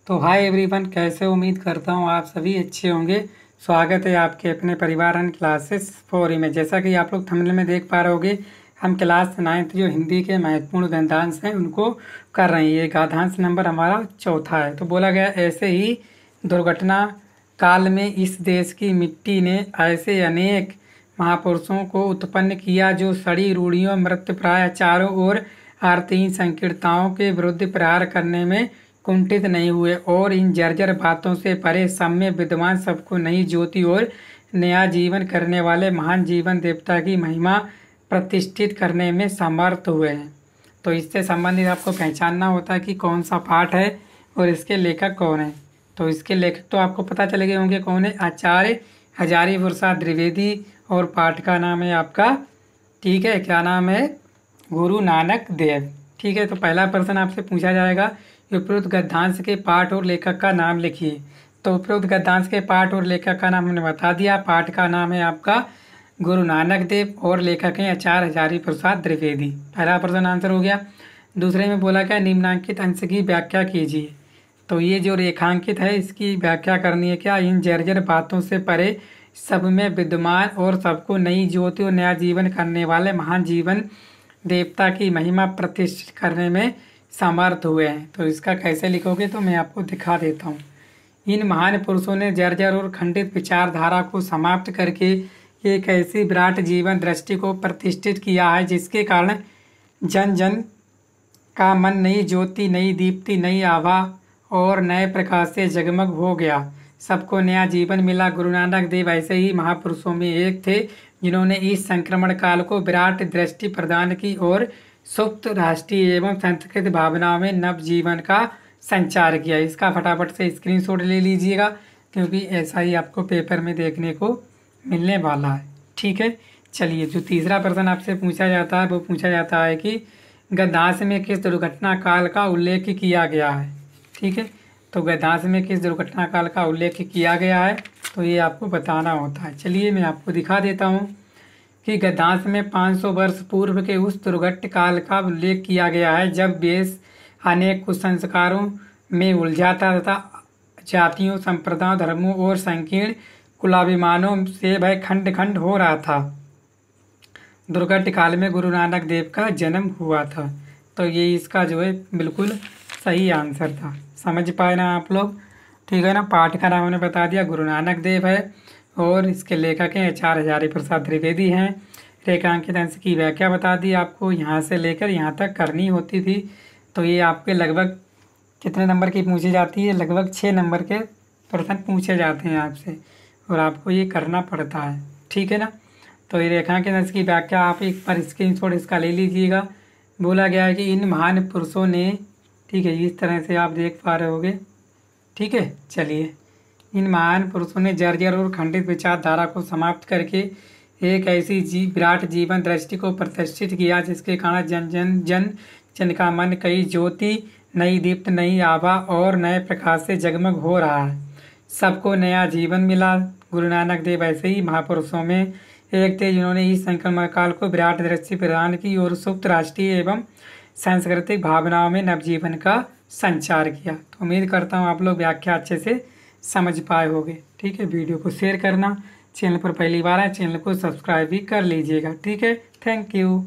तो hi everyone, कैसे हो? उम्मीद करता हूँ आप सभी अच्छे होंगे। स्वागत है आपके अपने परिवार एंड क्लासेस 4 में। जैसा कि आप लोग थंबनेल में देख पा रहे होगे, हम क्लास 9th जो हिंदी के महत्वपूर्ण गद्यांश हैं उनको कर रहे हैं। ये गद्यांश नंबर हमारा चौथा है। तो बोला गया, ऐसे ही दुर्घटना काल में इस देश की मिट्टी ने ऐसे अनेक महापुरुषों को उत्पन्न किया जो सड़ी रूढ़ियों, मृत्युप्राय चारों ओर आर्थिहीन संकीर्णताओं के विरुद्ध प्रहार करने में कुंठित नहीं हुए और इन जर्जर बातों से परे सम्य विद्वान, सबको नई ज्योति और नया जीवन करने वाले महान जीवन देवता की महिमा प्रतिष्ठित करने में समर्थ हुए हैं। तो इससे संबंधित आपको पहचानना होता है कि कौन सा पाठ है और इसके लेखक कौन है। तो इसके लेखक तो आपको पता चले गए होंगे कौन है, आचार्य हजारी प्रसाद द्विवेदी, और पाठ का नाम है आपका, ठीक है, क्या नाम है, गुरु नानक देव। ठीक है, तो पहला प्रश्न आपसे पूछा जाएगा, उपरोक्त गद्यांश के पाठ और लेखक का नाम लिखिए। तो उपरोक्त गद्यांश के पाठ और लेखक का नाम हमने बता दिया। पाठ का नाम है आपका गुरु नानक देव और लेखक हैं आचार्य हजारी प्रसाद द्विवेदी। पहला प्रश्न आंसर हो गया। दूसरे में बोला क्या, निम्नांकित अंश की व्याख्या कीजिए। तो ये जो रेखांकित है इसकी व्याख्या करनी है। क्या, इन जर्जर बातों से परे सब में विद्यमान और सबको नई ज्योति और नया जीवन करने वाले महान जीवन देवता की महिमा प्रतिष्ठित करने में समर्थ हुए हैं। तो इसका कैसे लिखोगे, तो मैं आपको दिखा देता हूँ। इन महान पुरुषों ने जर्जर और खंडित विचारधारा को समाप्त करके एक ऐसी विराट जीवन दृष्टि को प्रतिष्ठित किया है जिसके कारण जन जन का मन नई ज्योति, नई दीप्ति, नई आभा और नए प्रकाश से जगमग हो गया। सबको नया जीवन मिला। गुरु नानक देव ऐसे ही महापुरुषों में एक थे जिन्होंने इस संक्रमण काल को विराट दृष्टि प्रदान की और सुप्त राष्ट्रीय एवं सांस्कृतिक भावनाओं में नव जीवन का संचार किया। इसका फटाफट से स्क्रीनशॉट ले लीजिएगा क्योंकि ऐसा ही आपको पेपर में देखने को मिलने वाला है। ठीक है, चलिए, जो तीसरा प्रश्न आपसे पूछा जाता है वो पूछा जाता है कि गद्यांश में किस दुर्घटना काल का उल्लेख किया गया है। ठीक है, तो गद्यांश में किस दुर्घटना काल का उल्लेख किया गया है तो ये आपको बताना होता है। चलिए मैं आपको दिखा देता हूँ कि गद्यांश में 500 वर्ष पूर्व के उस दुर्घट काल का उल्लेख किया गया है जब देश अनेक कुसंस्कारों में उलझा था तथा जातियों, संप्रदायों, धर्मों और संकीर्ण कुलाभिमानों से वह खंड खंड हो रहा था। दुर्घट काल में गुरु नानक देव का जन्म हुआ था। तो ये इसका जो है बिल्कुल सही आंसर था। समझ पाए ना आप लोग? ठीक है ना। पाठ का नाम हमने बता दिया, गुरु नानक देव है और इसके लेखक हैं आचार्य हजारी प्रसाद द्विवेदी हैं। रेखांकित अंश की व्याख्या बता दी आपको, यहाँ से लेकर यहाँ तक करनी होती थी। तो ये आपके लगभग कितने नंबर की पूछी जाती है? लगभग 6 नंबर के प्रश्न पूछे जाते हैं आपसे और आपको ये करना पड़ता है। ठीक है ना। तो ये रेखांकित अंश की व्याख्या आप एक बार स्क्रीनशॉट इसका ले लीजिएगा। बोला गया है कि इन महान पुरुषों ने, ठीक है, इस तरह से आप देख पा रहे होगे। ठीक है, चलिए, इन महान पुरुषों ने जर्जर और खंडित विचारधारा को समाप्त करके एक ऐसी विराट जीवन दृष्टि को प्रतिष्ठित किया जिसके कारण जन जन का मन कई ज्योति, नई दीप्त, नई आभा और नए प्रकाश से जगमग हो रहा है। सबको नया जीवन मिला। गुरु नानक देव ऐसे ही महापुरुषों में एक थे जिन्होंने इस संक्रमण काल को विराट दृष्टि प्रदान की और सुप्त राष्ट्रीय एवं सांस्कृतिक भावनाओं में नवजीवन का संचार किया। तो उम्मीद करता हूँ आप लोग व्याख्या अच्छे से समझ पाए होंगे। ठीक है, वीडियो को शेयर करना, चैनल पर पहली बार है चैनल को सब्सक्राइब भी कर लीजिएगा। ठीक है, थैंक यू।